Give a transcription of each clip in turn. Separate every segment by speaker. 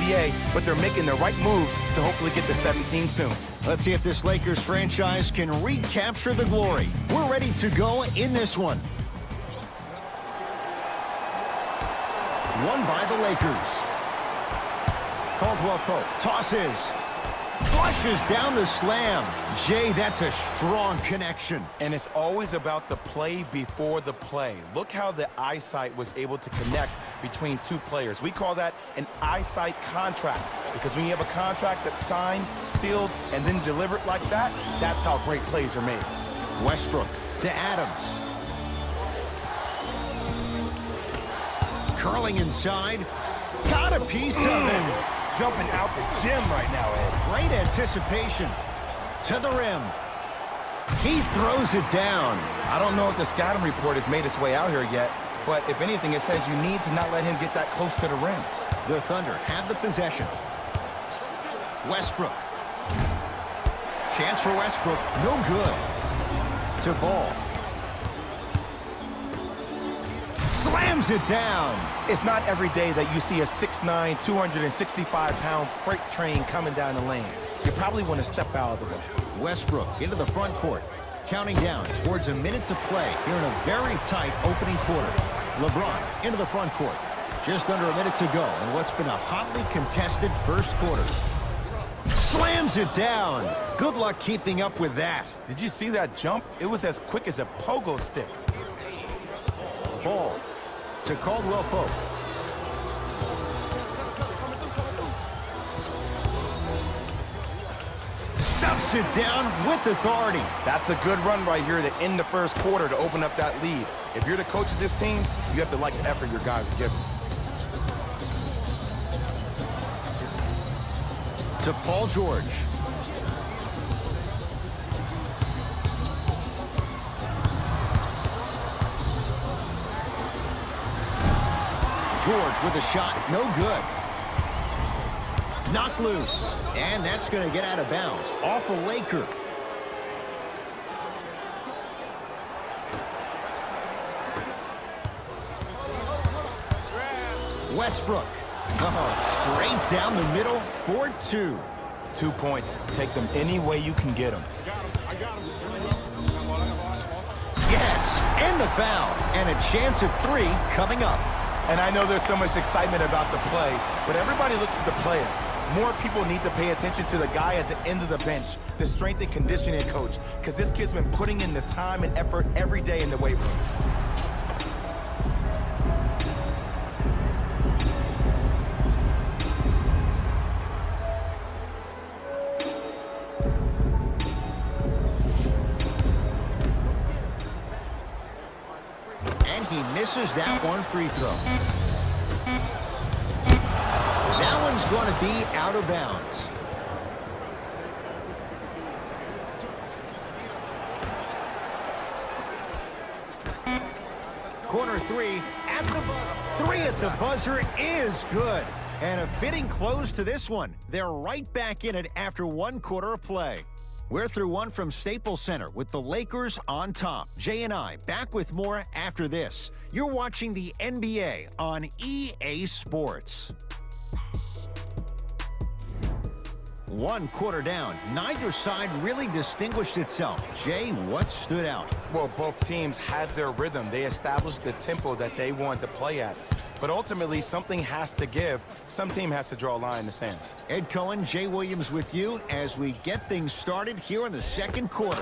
Speaker 1: NBA, but they're making the right moves to hopefully get to 17 soon.
Speaker 2: Let's see if this Lakers franchise can recapture the glory. We're ready to go in this one. Won by the Lakers. Caldwell Pope tosses. Flushes down the slam. Jay, that's a strong connection.
Speaker 1: And it's always about the play before the play. Look how the eyesight was able to connect between two players. We call that an eyesight contract, because when you have a contract that's signed, sealed, and then delivered like that, that's how great plays are made.
Speaker 2: Westbrook to Adams. Curling inside. Got a piece of him.
Speaker 1: Jumping out the gym right now, Ed.
Speaker 2: Great anticipation. To the rim. He throws it down.
Speaker 1: I don't know if the scouting report has made its way out here yet, but if anything, it says you need to not let him get that close to the rim.
Speaker 2: The Thunder have the possession. Westbrook. Chance for Westbrook. No good. To Ball. Slams it down.
Speaker 1: It's not every day that you see a 6'9", 265-pound freight train coming down the lane. You probably want to step out of the way.
Speaker 2: Westbrook into the front court. Counting down towards a minute to play here in a very tight opening quarter. LeBron into the front court. Just under a minute to go in what's been a hotly contested first quarter. Slams it down. Good luck keeping up with that.
Speaker 1: Did you see that jump? It was as quick as a pogo stick.
Speaker 2: Ball to Caldwell Pope. Stuffs it down with authority.
Speaker 1: That's a good run right here to end the first quarter to open up that lead. If you're the coach of this team, you have to like the effort your guys are giving.
Speaker 2: To Paul George. George with a shot, no good. Knocked loose, and that's going to get out of bounds. Off a Laker. Westbrook. Straight down the middle for two.
Speaker 1: 2 points. Take them any way you can get them.
Speaker 2: Yes, and the foul. And a chance at three coming up.
Speaker 1: And I know there's so much excitement about the play, but everybody looks at the player. More people need to pay attention to the guy at the end of the bench, the strength and conditioning coach, because this kid's been putting in the time and effort every day in the weight room.
Speaker 2: And he misses that one free throw. That one's going to be out of bounds. Corner three at the buzzer. Three at the buzzer is good. And a fitting close to this one. They're right back in it after 1 quarter of play. We're through one from Staples Center with the Lakers on top. Jay and I back with more after this. You're watching the NBA on EA Sports. 1 quarter down. Neither side really distinguished itself. Jay, what stood out?
Speaker 1: Well, both teams had their rhythm. They established the tempo that they wanted to play at. But ultimately, something has to give. Some team has to draw a line in the sand.
Speaker 2: Ed Cohen, Jay Williams with you as we get things started here in the second quarter.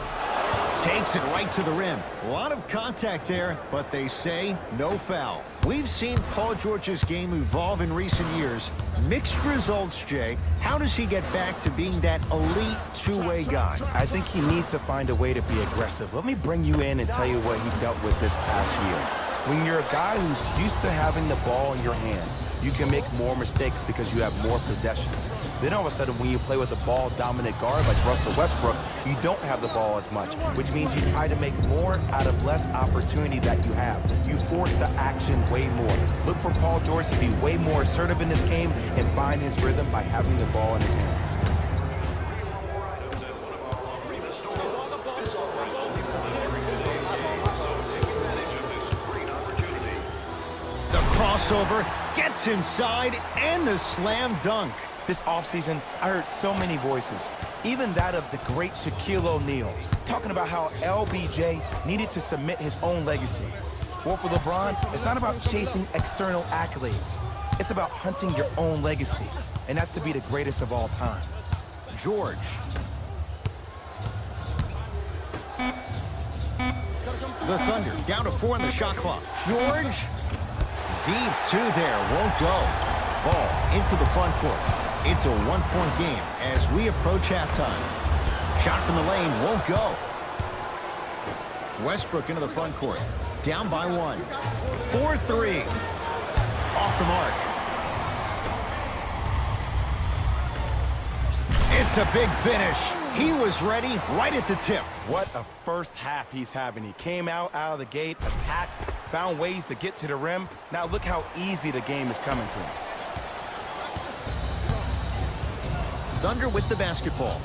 Speaker 2: Takes it right to the rim. A lot of contact there, but they say no foul. We've seen Paul George's game evolve in recent years. Mixed results, Jay. How does he get back to being that elite two-way guy?
Speaker 1: I think he needs to find a way to be aggressive. Let me bring you in and tell you what he dealt with this past year. When you're a guy who's used to having the ball in your hands, you can make more mistakes because you have more possessions. Then all of a sudden, when you play with a ball-dominant guard like Russell Westbrook, you don't have the ball as much, which means you try to make more out of less opportunity that you have. You force the action way more. Look for Paul George to be way more assertive in this game and find his rhythm by having the ball in his hands.
Speaker 2: Crossover, Gets inside and the slam dunk.
Speaker 1: This offseason, I heard so many voices, even that of the great Shaquille O'Neal, talking about how LBJ needed to submit his own legacy. Well, for LeBron, it's not about chasing external accolades. It's about hunting your own legacy, and that's to be the greatest of all time.
Speaker 2: George. The Thunder down to 4 in the shot clock. George. Deep 2 there. Won't go. Ball into the front court. It's a one-point game as we approach halftime. Shot from the lane won't go. Westbrook into the front court. Down by 1. 4-3. Off the mark. It's a big finish. He was ready right at the tip.
Speaker 1: What a first half he's having. He came out of the gate, attacked, found ways to get to the rim. Now look how easy the game is coming to him.
Speaker 2: Thunder with the basketball.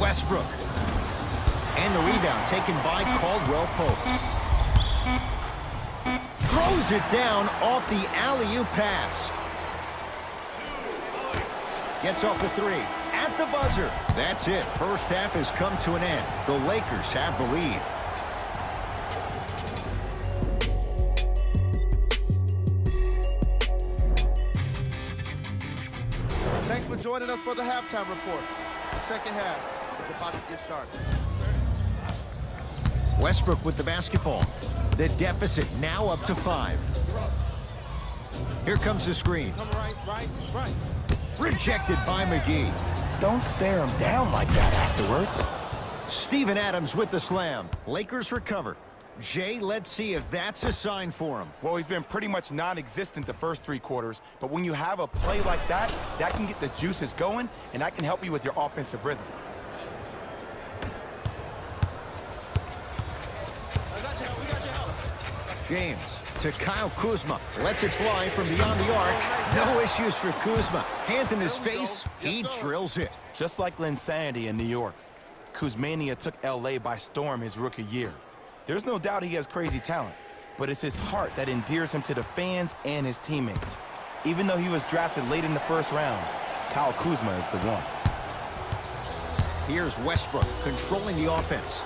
Speaker 2: Westbrook. And the rebound taken by Caldwell Pope. Throws it down off the alley-oop pass. Gets off the 3. At the buzzer. That's it. First half has come to an end. The Lakers have the lead.
Speaker 3: Thanks for joining us for the halftime report. The second half is about to get started.
Speaker 2: Westbrook with the basketball. The deficit now up to 5. Here comes the screen.
Speaker 3: Come right.
Speaker 2: Rejected by McGee.
Speaker 1: Don't stare him down like that afterwards.
Speaker 2: Steven Adams with the slam. Lakers recover. Jay, let's see if that's a sign for him.
Speaker 1: Well, he's been pretty much non-existent the first 3 quarters, but when you have a play like that, that can get the juices going, and that can help you with your offensive rhythm.
Speaker 2: James to Kyle Kuzma. Lets it fly from beyond the arc. No issues for Kuzma. Hand in his face. He drills it.
Speaker 1: Just like Linsanity in New York, Kuzmania took L.A. by storm his rookie year. There's no doubt he has crazy talent, but it's his heart that endears him to the fans and his teammates. Even though he was drafted late in the first round, Kyle Kuzma is the one.
Speaker 2: Here's Westbrook controlling the offense.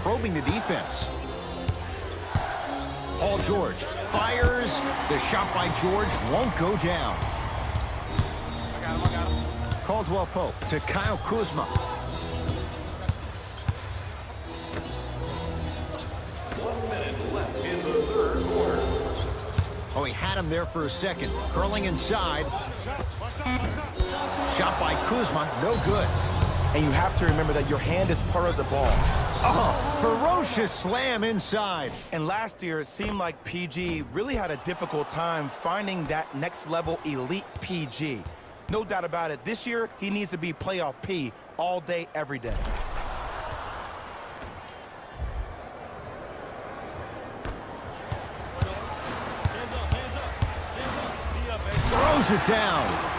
Speaker 2: Probing the defense. Paul George fires. The shot by George won't go down.
Speaker 3: I got him.
Speaker 2: Caldwell Pope to Kyle Kuzma.
Speaker 4: 1 minute left in the third quarter.
Speaker 2: Oh, he had him there for a second. Curling inside. Shot by Kuzma, no good.
Speaker 1: And you have to remember that your hand is part of the ball.
Speaker 2: Oh, ferocious slam inside.
Speaker 1: And last year, it seemed like PG really had a difficult time finding that next-level elite PG. No doubt about it, this year, he needs to be playoff P all day, every day.
Speaker 2: Throws it down.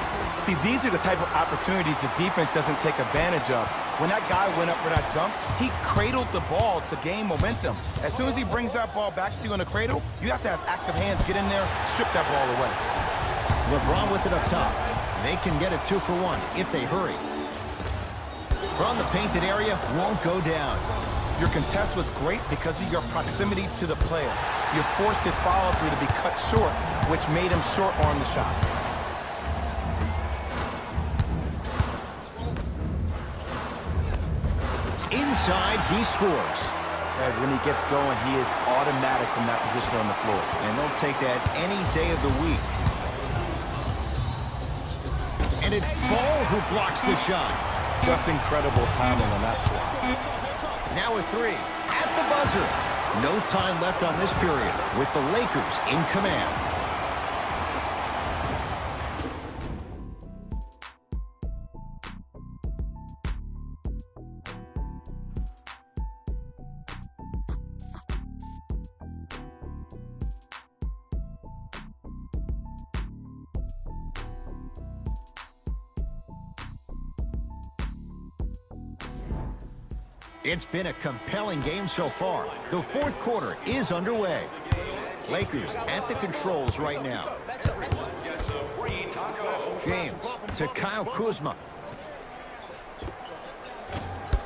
Speaker 1: See, these are the type of opportunities the defense doesn't take advantage of. When that guy went up for that dunk, he cradled the ball to gain momentum. As soon as he brings that ball back to you in the cradle, you have to have active hands, get in there, strip that ball away.
Speaker 2: LeBron with it up top. They can get a 2 for 1 if they hurry. From the painted area, won't go down.
Speaker 1: Your contest was great because of your proximity to the player. You forced his follow-through to be cut short, which made him short-arm the shot.
Speaker 2: Inside, he scores.
Speaker 1: And when he gets going, he is automatic from that position on the floor.
Speaker 2: And they'll take that any day of the week. And it's Ball who blocks the shot.
Speaker 1: Just incredible timing on that swap.
Speaker 2: Now a 3 at the buzzer. No time left on this period with the Lakers in command. It's been a compelling game so far. The fourth quarter is underway. Lakers at the controls right now. James to Kyle Kuzma.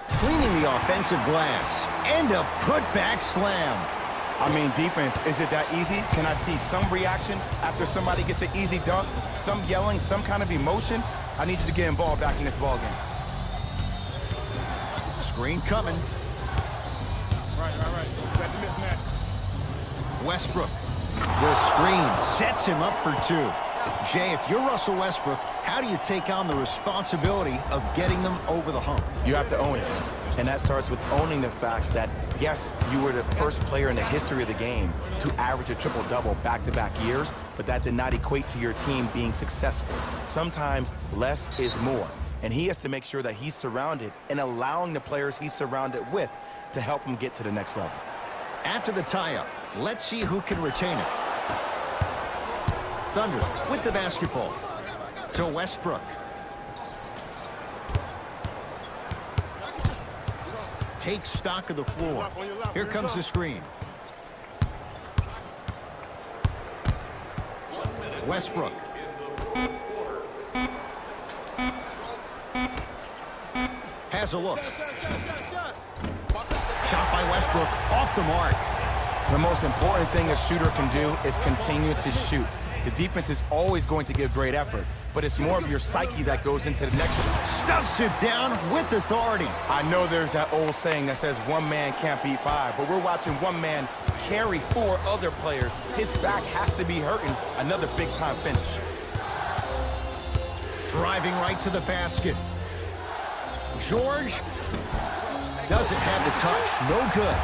Speaker 2: Cleaning the offensive glass. And a putback slam.
Speaker 1: I mean, defense, is it that easy? Can I see some reaction after somebody gets an easy dunk? Some yelling, some kind of emotion? I need you to get involved back in this ball game.
Speaker 2: Screen coming.
Speaker 3: Right. Got the mismatch.
Speaker 2: Westbrook. The screen sets him up for two. Jay, if you're Russell Westbrook, how do you take on the responsibility of getting them over the hump?
Speaker 1: You have to own it. And that starts with owning the fact that, yes, you were the first player in the history of the game to average a triple-double back-to-back years, but that did not equate to your team being successful. Sometimes less is more. And he has to make sure that he's surrounded and allowing the players he's surrounded with to help him get to the next level.
Speaker 2: After the tie-up, let's see who can retain it. Thunder with the basketball to Westbrook. Takes stock of the floor. Here comes the screen. Westbrook. Has a look. Shot by Westbrook off the mark.
Speaker 1: The most important thing a shooter can do is continue to shoot. The defense is always going to give great effort, but it's more of your psyche that goes into the next shot.
Speaker 2: Stuffs it down with authority.
Speaker 1: I know there's that old saying that says one man can't beat five, but we're watching one man carry four other players. His back has to be hurting. Another big-time finish.
Speaker 2: Driving right to the basket. George doesn't have the touch. No good.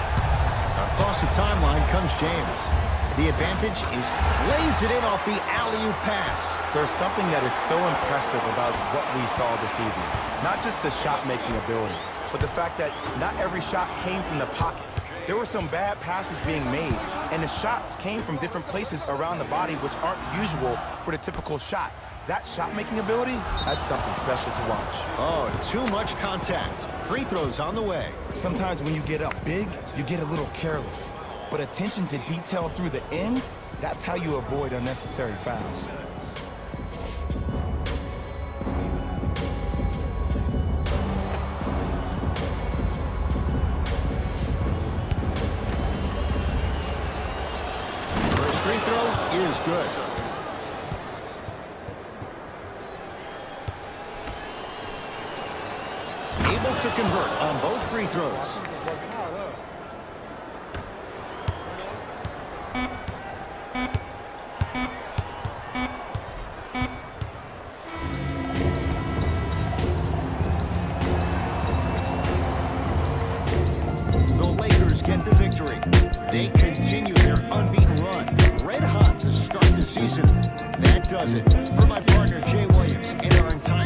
Speaker 2: Across the timeline comes James. The advantage is lays it in off the alley-oop pass.
Speaker 1: There's something that is so impressive about what we saw this evening. Not just the shot-making ability, but the fact that not every shot came from the pocket. There were some bad passes being made, and the shots came from different places around the body, which aren't usual for the typical shot. That shot-making ability, that's something special to watch.
Speaker 2: Oh, too much contact. Free throws on the way.
Speaker 1: Sometimes when you get up big, you get a little careless. But attention to detail through the end, that's how you avoid unnecessary fouls.
Speaker 2: First free throw is good. Able to convert on both free throws. The Lakers get the victory. They continue their unbeaten run. Red hot to start the season. That does it. For my partner, Jay Williams, and our entire